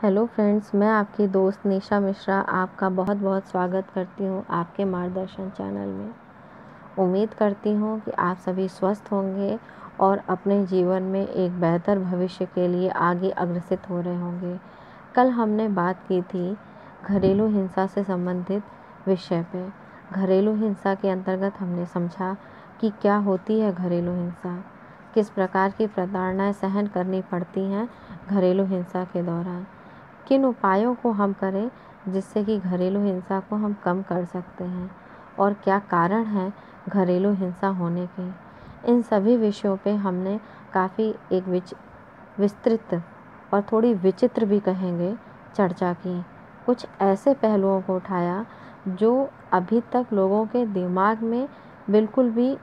Hello friends, मैं आपकी दोस्त निशा मिश्रा आपका बहुत बहुत स्वागत करती हूँ आपके मार्गदर्शन चैनल में। उम्मीद करती हूँ कि आप सभी स्वस्थ होंगे और अपने जीवन में एक बेहतर भविष्य के लिए आगे अग्रसित हो रहे होंगे। कल हमने बात की थी घरेलू हिंसा से संबंधित विषय पे। घरेलू हिंसा के अंतर्गत हमने समझा कि क्या होती है घरेलू हिंसा, किस प्रकार की प्रताड़नाएं सहन करनी पड़ती हैं घरेलू हिंसा के दौरान, किन उपायों को हम करें जिससे कि घरेलू हिंसा को हम कम कर सकते हैं और क्या कारण है घरेलू हिंसा होने के। इन सभी विषयों पे हमने काफ़ी एक विस्तृत और थोड़ी विचित्र भी कहेंगे चर्चा की। कुछ ऐसे पहलुओं को उठाया जो अभी तक लोगों के दिमाग में बिल्कुल भी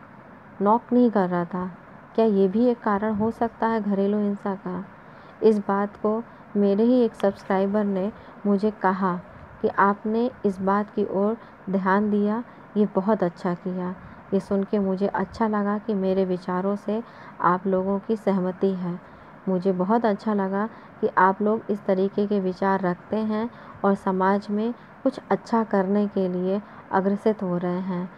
नॉक नहीं कर रहा था। क्या ये भी एक कारण हो सकता है घरेलू हिंसा का? इस बात को मेरे ही एक सब्सक्राइबर ने मुझे कहा कि आपने इस बात की ओर ध्यान दिया, ये बहुत अच्छा किया। ये सुन के मुझे अच्छा लगा कि मेरे विचारों से आप लोगों की सहमति है। मुझे बहुत अच्छा लगा कि आप लोग इस तरीके के विचार रखते हैं और समाज में कुछ अच्छा करने के लिए अग्रसित हो रहे हैं।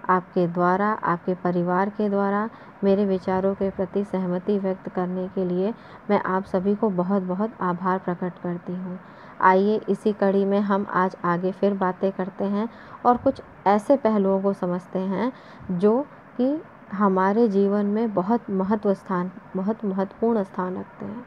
आपके द्वारा, आपके परिवार के द्वारा मेरे विचारों के प्रति सहमति व्यक्त करने के लिए मैं आप सभी को बहुत बहुत आभार प्रकट करती हूँ। आइए इसी कड़ी में हम आज आगे फिर बातें करते हैं और कुछ ऐसे पहलुओं को समझते हैं जो कि हमारे जीवन में बहुत महत्वपूर्ण स्थान रखते हैं।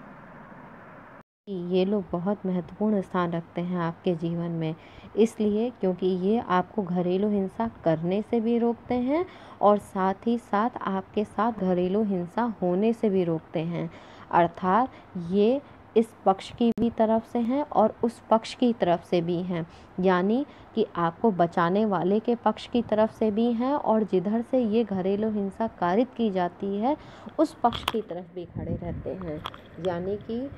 ये लोग बहुत महत्वपूर्ण स्थान रखते हैं आपके जीवन में, इसलिए क्योंकि ये आपको घरेलू हिंसा करने से भी रोकते हैं और साथ ही साथ आपके साथ घरेलू हिंसा होने से भी रोकते हैं। अर्थात ये इस पक्ष की भी तरफ से हैं और उस पक्ष की तरफ से भी हैं, यानी कि आपको बचाने वाले के पक्ष की तरफ से भी हैं और जिधर से ये घरेलू हिंसा कारित की जाती है उस पक्ष की तरफ भी खड़े रहते हैं। यानी कि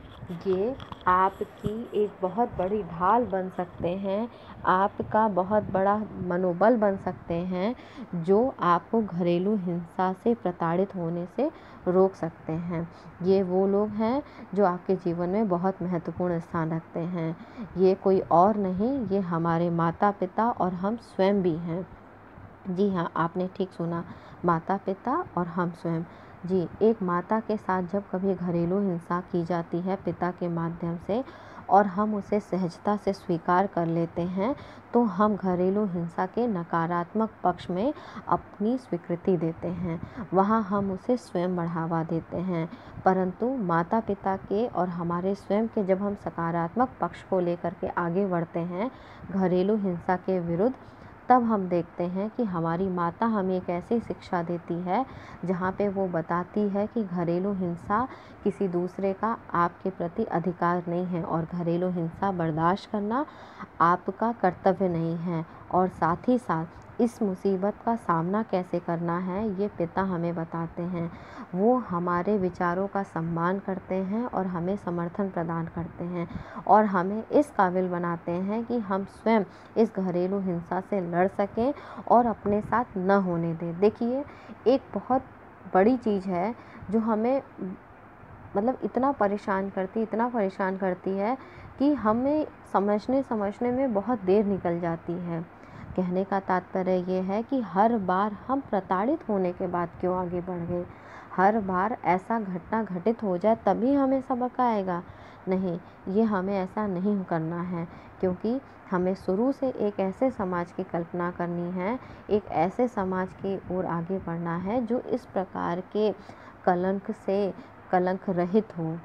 ये आपकी एक बहुत बड़ी ढाल बन सकते हैं, आपका बहुत बड़ा मनोबल बन सकते हैं, जो आपको घरेलू हिंसा से प्रताड़ित होने से रोक सकते हैं। ये वो लोग हैं जो आपके जीवन में बहुत महत्वपूर्ण स्थान रखते हैं। ये कोई और नहीं, ये हमारे माता पिता और हम स्वयं भी हैं। जी हाँ, आपने ठीक सुना, माता पिता और हम स्वयं। जी, एक माता के साथ जब कभी घरेलू हिंसा की जाती है पिता के माध्यम से और हम उसे सहजता से स्वीकार कर लेते हैं, तो हम घरेलू हिंसा के नकारात्मक पक्ष में अपनी स्वीकृति देते हैं। वहाँ हम उसे स्वयं बढ़ावा देते हैं। परंतु माता पिता के और हमारे स्वयं के जब हम सकारात्मक पक्ष को लेकर के आगे बढ़ते हैं घरेलू हिंसा के विरुद्ध, तब हम देखते हैं कि हमारी माता हमें एक ऐसी शिक्षा देती है जहाँ पे वो बताती है कि घरेलू हिंसा किसी दूसरे का आपके प्रति अधिकार नहीं है और घरेलू हिंसा बर्दाश्त करना आपका कर्तव्य नहीं है। और साथ ही साथ इस मुसीबत का सामना कैसे करना है ये पिता हमें बताते हैं। वो हमारे विचारों का सम्मान करते हैं और हमें समर्थन प्रदान करते हैं और हमें इस काबिल बनाते हैं कि हम स्वयं इस घरेलू हिंसा से लड़ सकें और अपने साथ न होने दें। देखिए, एक बहुत बड़ी चीज़ है जो हमें मतलब इतना परेशान करती है कि हमें समझने में बहुत देर निकल जाती है। कहने का तात्पर्य ये है कि हर बार हम प्रताड़ित होने के बाद क्यों आगे बढ़ गए, हर बार ऐसा घटना घटित हो जाए तभी हमें सबक आएगा। नहीं, ये हमें ऐसा नहीं करना है, क्योंकि हमें शुरू से एक ऐसे समाज की कल्पना करनी है, एक ऐसे समाज की ओर आगे बढ़ना है जो इस प्रकार के कलंक से कलंक रहित हो।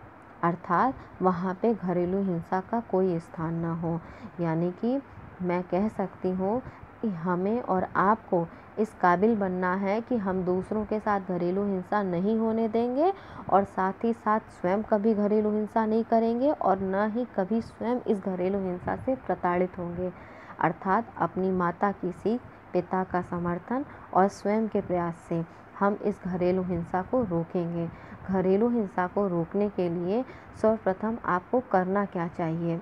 अर्थात वहाँ पे घरेलू हिंसा का कोई स्थान ना हो। यानी कि मैं कह सकती हूँ कि हमें और आपको इस काबिल बनना है कि हम दूसरों के साथ घरेलू हिंसा नहीं होने देंगे और साथ ही साथ स्वयं कभी घरेलू हिंसा नहीं करेंगे और न ही कभी स्वयं इस घरेलू हिंसा से प्रताड़ित होंगे। अर्थात अपनी माता की सीख, पिता का समर्थन और स्वयं के प्रयास से हम इस घरेलू हिंसा को रोकेंगे। घरेलू हिंसा को रोकने के लिए सर्वप्रथम आपको करना क्या चाहिए?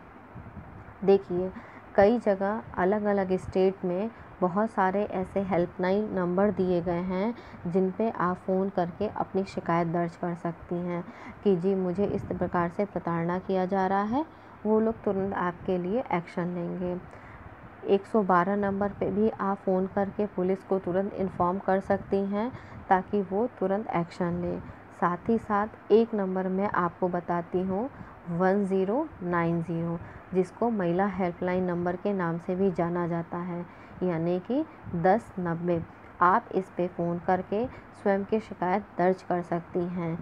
देखिए, कई जगह अलग अलग स्टेट में बहुत सारे ऐसे हेल्पलाइन नंबर दिए गए हैं जिन पे आप फ़ोन करके अपनी शिकायत दर्ज कर सकती हैं कि जी मुझे इस प्रकार से प्रताड़ना किया जा रहा है। वो लोग तुरंत आपके लिए एक्शन लेंगे। 112 नंबर पे भी आप फ़ोन करके पुलिस को तुरंत इन्फॉर्म कर सकती हैं ताकि वो तुरंत एक्शन ले। साथ ही साथ एक नंबर मैं आपको बताती हूँ 1090, जिसको महिला हेल्पलाइन नंबर के नाम से भी जाना जाता है, यानी कि 1090। आप इस पे फ़ोन करके स्वयं की शिकायत दर्ज कर सकती हैं।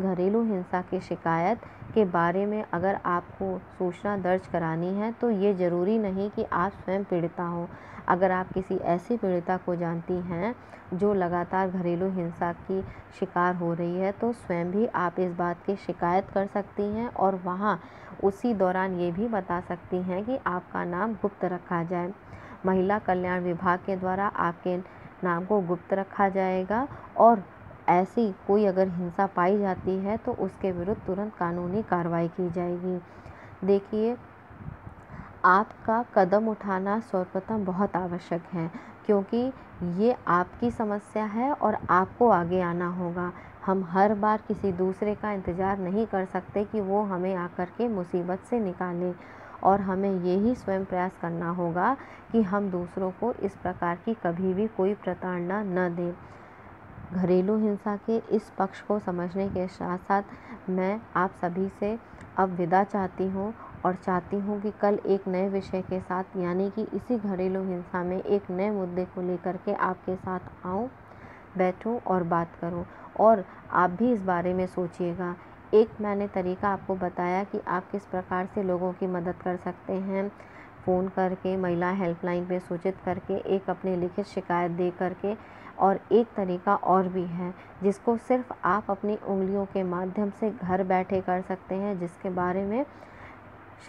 घरेलू हिंसा की शिकायत के बारे में अगर आपको सूचना दर्ज करानी है तो ये ज़रूरी नहीं कि आप स्वयं पीड़िता हों। अगर आप किसी ऐसी पीड़िता को जानती हैं जो लगातार घरेलू हिंसा की शिकार हो रही है तो स्वयं भी आप इस बात की शिकायत कर सकती हैं और वहाँ उसी दौरान ये भी बता सकती हैं कि आपका नाम गुप्त रखा जाए। महिला कल्याण विभाग के द्वारा आपके नाम को गुप्त रखा जाएगा और ऐसी कोई अगर हिंसा पाई जाती है तो उसके विरुद्ध तुरंत कानूनी कार्रवाई की जाएगी। देखिए, आपका कदम उठाना सर्वप्रथम बहुत आवश्यक है क्योंकि ये आपकी समस्या है और आपको आगे आना होगा। हम हर बार किसी दूसरे का इंतज़ार नहीं कर सकते कि वो हमें आकर के मुसीबत से निकाले, और हमें यही स्वयं प्रयास करना होगा कि हम दूसरों को इस प्रकार की कभी भी कोई प्रताड़ना न दें। घरेलू हिंसा के इस पक्ष को समझने के साथ साथ मैं आप सभी से अब विदा चाहती हूँ और चाहती हूँ कि कल एक नए विषय के साथ, यानी कि इसी घरेलू हिंसा में एक नए मुद्दे को लेकर के आपके साथ आऊँ, बैठूँ और बात करूँ। और आप भी इस बारे में सोचिएगा। एक मैंने तरीका आपको बताया कि आप किस प्रकार से लोगों की मदद कर सकते हैं, फ़ोन करके, महिला हेल्पलाइन पे सूचित करके, एक अपनी लिखित शिकायत दे करके। और एक तरीका और भी है जिसको सिर्फ आप अपनी उंगलियों के माध्यम से घर बैठे कर सकते हैं, जिसके बारे में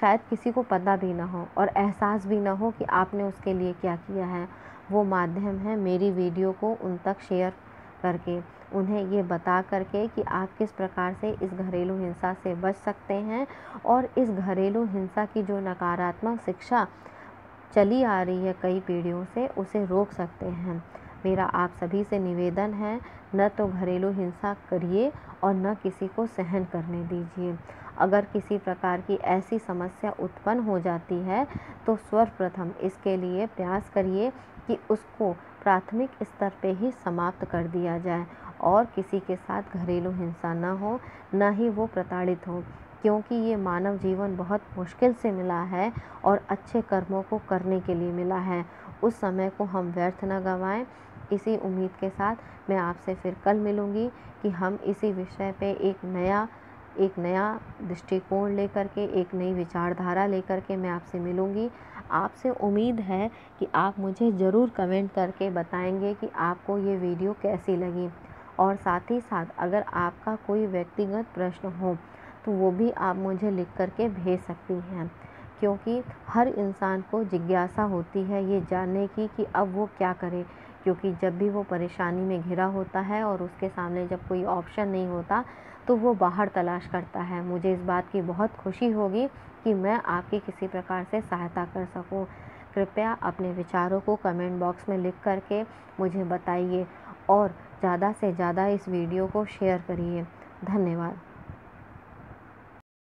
शायद किसी को पता भी ना हो और एहसास भी ना हो कि आपने उसके लिए क्या किया है। वो माध्यम है मेरी वीडियो को उन तक शेयर करके, उन्हें ये बता करके कि आप किस प्रकार से इस घरेलू हिंसा से बच सकते हैं और इस घरेलू हिंसा की जो नकारात्मक शिक्षा चली आ रही है कई पीढ़ियों से, उसे रोक सकते हैं। मेरा आप सभी से निवेदन है, न तो घरेलू हिंसा करिए और न किसी को सहन करने दीजिए। अगर किसी प्रकार की ऐसी समस्या उत्पन्न हो जाती है तो सर्वप्रथम इसके लिए प्रयास करिए कि उसको प्राथमिक स्तर पे ही समाप्त कर दिया जाए और किसी के साथ घरेलू हिंसा न हो, न ही वो प्रताड़ित हो, क्योंकि ये मानव जीवन बहुत मुश्किल से मिला है और अच्छे कर्मों को करने के लिए मिला है। उस समय को हम व्यर्थ न गंवाएं। इसी उम्मीद के साथ मैं आपसे फिर कल मिलूँगी कि हम इसी विषय पे एक नया दृष्टिकोण लेकर के, एक नई विचारधारा लेकर के मैं आपसे मिलूँगी। आपसे उम्मीद है कि आप मुझे ज़रूर कमेंट करके बताएंगे कि आपको ये वीडियो कैसी लगी, और साथ ही साथ अगर आपका कोई व्यक्तिगत प्रश्न हो तो वो भी आप मुझे लिख करके भेज सकती हैं, क्योंकि हर इंसान को जिज्ञासा होती है ये जानने की कि अब वो क्या करे, क्योंकि जब भी वो परेशानी में घिरा होता है और उसके सामने जब कोई ऑप्शन नहीं होता तो वो बाहर तलाश करता है। मुझे इस बात की बहुत खुशी होगी कि मैं आपकी किसी प्रकार से सहायता कर सकूं। कृपया अपने विचारों को कमेंट बॉक्स में लिख करके मुझे बताइए और ज़्यादा से ज़्यादा इस वीडियो को शेयर करिए। धन्यवाद।